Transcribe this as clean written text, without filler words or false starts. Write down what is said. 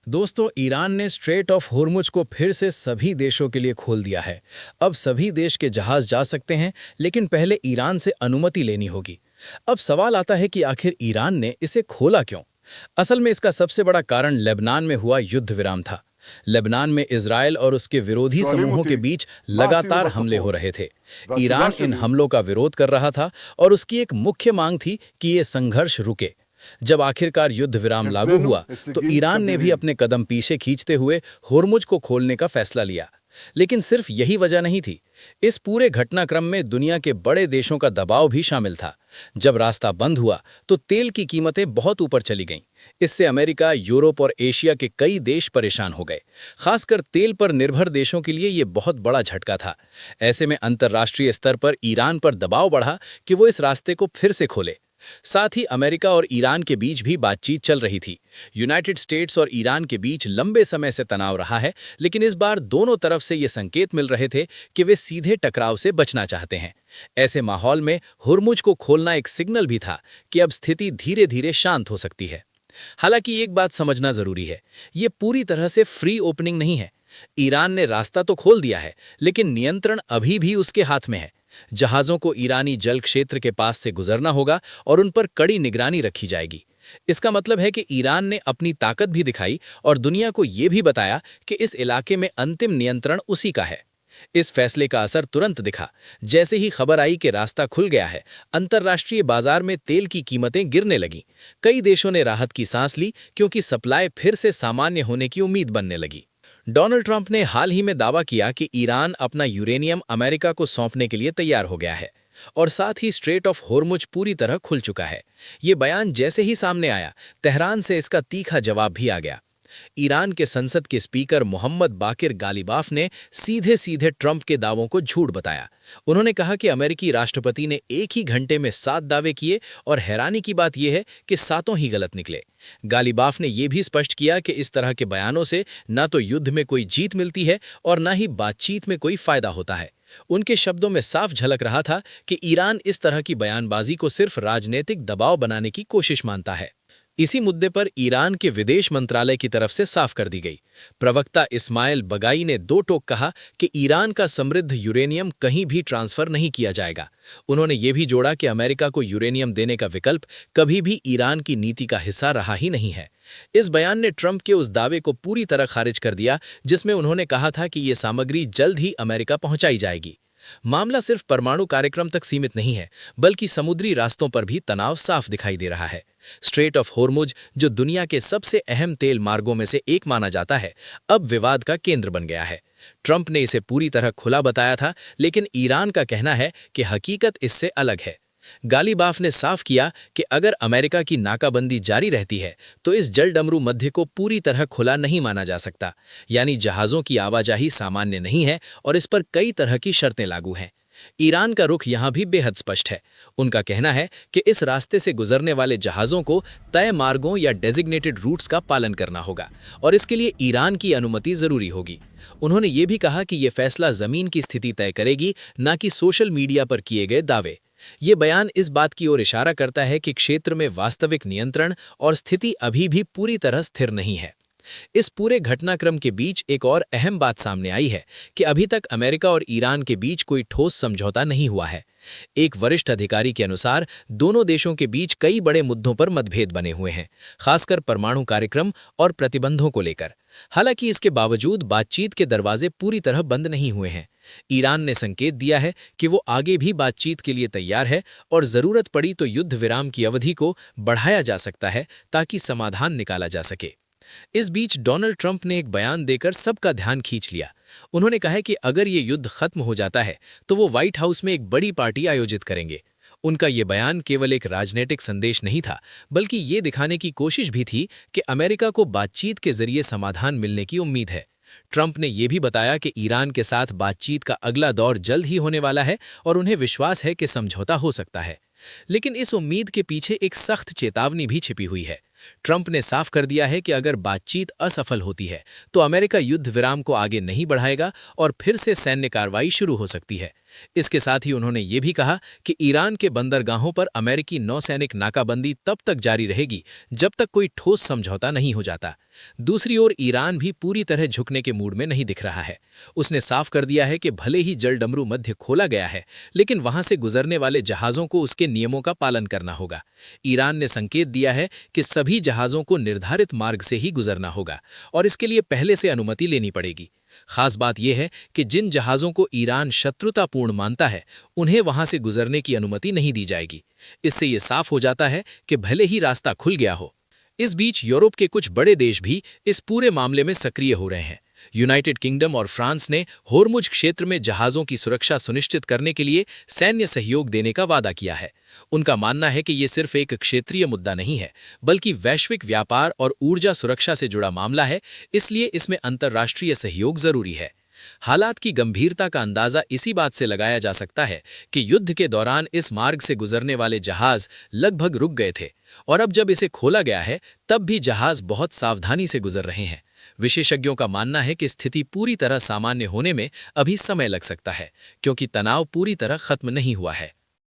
दोस्तों, ईरान ने straight of Hormuz को फिर से सभी देशों के लिए खोल दिया है। अब सभी देश के जहाज जा सकते हैं, लेकिन पहले ईरान से अनुमति लेनी होगी। अब सवाल आता है कि आखिर ईरान ने इसे खोला क्यों? असल में इसका सबसे बड़ा कारण लेबनान में हुआ युद्ध विराम था। लेबनान में इजरायल और उसके विरोधी समूहों के बीच लगातार हमले हो रहे थे। ईरान इन हमलों का विरोध कर रहा था और उसकी एक मुख्य मांग थी कि ये संघर्ष रुके। जब आखिरकार युद्ध विराम लागू हुआ, तो ईरान ने भी अपने कदम पीछे खींचते हुए होर्मुज को खोलने का फैसला लिया। लेकिन सिर्फ यही वजह नहीं थी। इस पूरे घटनाक्रम में दुनिया के बड़े देशों का दबाव भी शामिल था। जब रास्ता बंद हुआ, तो तेल की कीमतें बहुत ऊपर चली गईं। इससे अमेरिका, यूरोप और एशिया के कई देश परेशान हो गए। खासकर तेल पर निर्भर देशों के लिए ये बहुत बड़ा झटका था। ऐसे में अंतर्राष्ट्रीय स्तर पर ईरान पर दबाव बढ़ा कि वो इस रास्ते को फिर से खोले। साथ ही अमेरिका और ईरान के बीच भी बातचीत चल रही थी। यूनाइटेड स्टेट्स और ईरान के बीच लंबे समय से तनाव रहा है, लेकिन इस बार दोनों तरफ से ये संकेत मिल रहे थे कि वे सीधे टकराव से बचना चाहते हैं। ऐसे माहौल में हुर्मुज को खोलना एक सिग्नल भी था कि अब स्थिति धीरे धीरे शांत हो सकती है। हालांकि एक बात समझना जरूरी है, ये पूरी तरह से फ्री ओपनिंग नहीं है। ईरान ने रास्ता तो खोल दिया है, लेकिन नियंत्रण अभी भी उसके हाथ में है। जहाजों को ईरानी जल क्षेत्र के पास से गुजरना होगा और उन पर कड़ी निगरानी रखी जाएगी। इसका मतलब है कि ईरान ने अपनी ताकत भी दिखाई और दुनिया को ये भी बताया कि इस इलाके में अंतिम नियंत्रण उसी का है। इस फैसले का असर तुरंत दिखा। जैसे ही खबर आई कि रास्ता खुल गया है, अंतर्राष्ट्रीय बाजार में तेल की कीमतें गिरने लगीं। कई देशों ने राहत की सांस ली, क्योंकि सप्लाई फिर से सामान्य होने की उम्मीद बनने लगी। डोनाल्ड ट्रंप ने हाल ही में दावा किया कि ईरान अपना यूरेनियम अमेरिका को सौंपने के लिए तैयार हो गया है और साथ ही स्ट्रेट ऑफ होर्मुज पूरी तरह खुल चुका है। ये बयान जैसे ही सामने आया, तेहरान से इसका तीखा जवाब भी आ गया। ईरान के संसद के स्पीकर मोहम्मद बाकिर गालिबाफ ने सीधे सीधे ट्रंप के दावों को झूठ बताया। उन्होंने कहा कि अमेरिकी राष्ट्रपति ने एक ही घंटे में 7 दावे किए और हैरानी की बात यह है कि सातों ही गलत निकले। गालिबाफ ने यह भी स्पष्ट किया कि इस तरह के बयानों से न तो युद्ध में कोई जीत मिलती है और न ही बातचीत में कोई फायदा होता है। उनके शब्दों में साफ झलक रहा था कि ईरान इस तरह की बयानबाजी को सिर्फ राजनीतिक दबाव बनाने की कोशिश मानता है। इसी मुद्दे पर ईरान के विदेश मंत्रालय की तरफ से साफ कर दी गई। प्रवक्ता इस्माइल बगाई ने दो टोक कहा कि ईरान का समृद्ध यूरेनियम कहीं भी ट्रांसफर नहीं किया जाएगा। उन्होंने ये भी जोड़ा कि अमेरिका को यूरेनियम देने का विकल्प कभी भी ईरान की नीति का हिस्सा रहा ही नहीं है। इस बयान ने ट्रंप के उस दावे को पूरी तरह खारिज कर दिया, जिसमें उन्होंने कहा था कि ये सामग्री जल्द ही अमेरिका पहुंचाई जाएगी। मामला सिर्फ परमाणु कार्यक्रम तक सीमित नहीं है, बल्कि समुद्री रास्तों पर भी तनाव साफ दिखाई दे रहा है। स्ट्रेट ऑफ होर्मुज, जो दुनिया के सबसे अहम तेल मार्गों में से एक माना जाता है, अब विवाद का केंद्र बन गया है। ट्रंप ने इसे पूरी तरह खुला बताया था, लेकिन ईरान का कहना है कि हकीकत इससे अलग है। गालिबाफ ने साफ किया कि अगर अमेरिका की नाकाबंदी जारी रहती है, तो इस जलडमरू मध्य को पूरी तरह खुला नहीं माना जा सकता। यानी जहाज़ों की आवाजाही सामान्य नहीं है और इस पर कई तरह की शर्तें लागू हैं। ईरान का रुख यहाँ भी बेहद स्पष्ट है। उनका कहना है कि इस रास्ते से गुजरने वाले जहाज़ों को तय मार्गों या डेजिग्नेटेड रूट्स का पालन करना होगा और इसके लिए ईरान की अनुमति ज़रूरी होगी। उन्होंने ये भी कहा कि ये फैसला ज़मीन की स्थिति तय करेगी, न कि सोशल मीडिया पर किए गए दावे। ये बयान इस बात की ओर इशारा करता है कि क्षेत्र में वास्तविक नियंत्रण और स्थिति अभी भी पूरी तरह स्थिर नहीं है। इस पूरे घटनाक्रम के बीच एक और अहम बात सामने आई है कि अभी तक अमेरिका और ईरान के बीच कोई ठोस समझौता नहीं हुआ है। एक वरिष्ठ अधिकारी के अनुसार दोनों देशों के बीच कई बड़े मुद्दों पर मतभेद बने हुए हैं, खासकर परमाणु कार्यक्रम और प्रतिबंधों को लेकर। हालांकि इसके बावजूद बातचीत के दरवाजे पूरी तरह बंद नहीं हुए हैं। ईरान ने संकेत दिया है कि वो आगे भी बातचीत के लिए तैयार है और जरूरत पड़ी तो युद्ध विराम की अवधि को बढ़ाया जा सकता है, ताकि समाधान निकाला जा सके। इस बीच डोनाल्ड ट्रंप ने एक बयान देकर सबका ध्यान खींच लिया। उन्होंने कहा कि अगर ये युद्ध खत्म हो जाता है, तो वो व्हाइट हाउस में एक बड़ी पार्टी आयोजित करेंगे। उनका ये बयान केवल एक राजनीतिक संदेश नहीं था, बल्कि ये दिखाने की कोशिश भी थी कि अमेरिका को बातचीत के जरिए समाधान मिलने की उम्मीद है। ट्रंप ने यह भी बताया कि ईरान के साथ बातचीत का अगला दौर जल्द ही होने वाला है और उन्हें विश्वास है कि समझौता हो सकता है। लेकिन इस उम्मीद के पीछे एक सख्त चेतावनी भी छिपी हुई है। ट्रंप ने साफ कर दिया है कि अगर बातचीत असफल होती है तो अमेरिका युद्ध विराम को आगे नहीं बढ़ाएगा और फिर से सैन्य कार्रवाई शुरू हो सकती है। इसके साथ ही उन्होंने ये भी कहा कि ईरान के बंदरगाहों पर अमेरिकी नौसैनिक नाकाबंदी तब तक जारी रहेगी जब तक कोई ठोस समझौता नहीं हो जाता। दूसरी ओर ईरान भी पूरी तरह झुकने के मूड में नहीं दिख रहा है। उसने साफ कर दिया है कि भले ही जलडमरू मध्य खोला गया है, लेकिन वहां से गुजरने वाले जहाजों को उसके नियमों का पालन करना होगा। ईरान ने संकेत दिया है कि सभी जहाजों को निर्धारित मार्ग से ही गुजरना होगा और इसके लिए पहले से अनुमति लेनी पड़ेगी। खास बात यह है कि जिन जहाजों को ईरान शत्रुतापूर्ण मानता है, उन्हें वहां से गुजरने की अनुमति नहीं दी जाएगी। इससे यह साफ हो जाता है कि भले ही रास्ता खुल गया हो। इस बीच यूरोप के कुछ बड़े देश भी इस पूरे मामले में सक्रिय हो रहे हैं। यूनाइटेड किंगडम और फ्रांस ने होर्मुज क्षेत्र में जहाजों की सुरक्षा सुनिश्चित करने के लिए सैन्य सहयोग देने का वादा किया है। उनका मानना है कि ये सिर्फ एक क्षेत्रीय मुद्दा नहीं है, बल्कि वैश्विक व्यापार और ऊर्जा सुरक्षा से जुड़ा मामला है, इसलिए इसमें अंतर्राष्ट्रीय सहयोग जरूरी है। हालात की गंभीरता का अंदाजा इसी बात से लगाया जा सकता है कि युद्ध के दौरान इस मार्ग से गुजरने वाले जहाज लगभग रुक गए थे और अब जब इसे खोला गया है तब भी जहाज बहुत सावधानी से गुजर रहे हैं। विशेषज्ञों का मानना है कि स्थिति पूरी तरह सामान्य होने में अभी समय लग सकता है, क्योंकि तनाव पूरी तरह खत्म नहीं हुआ है।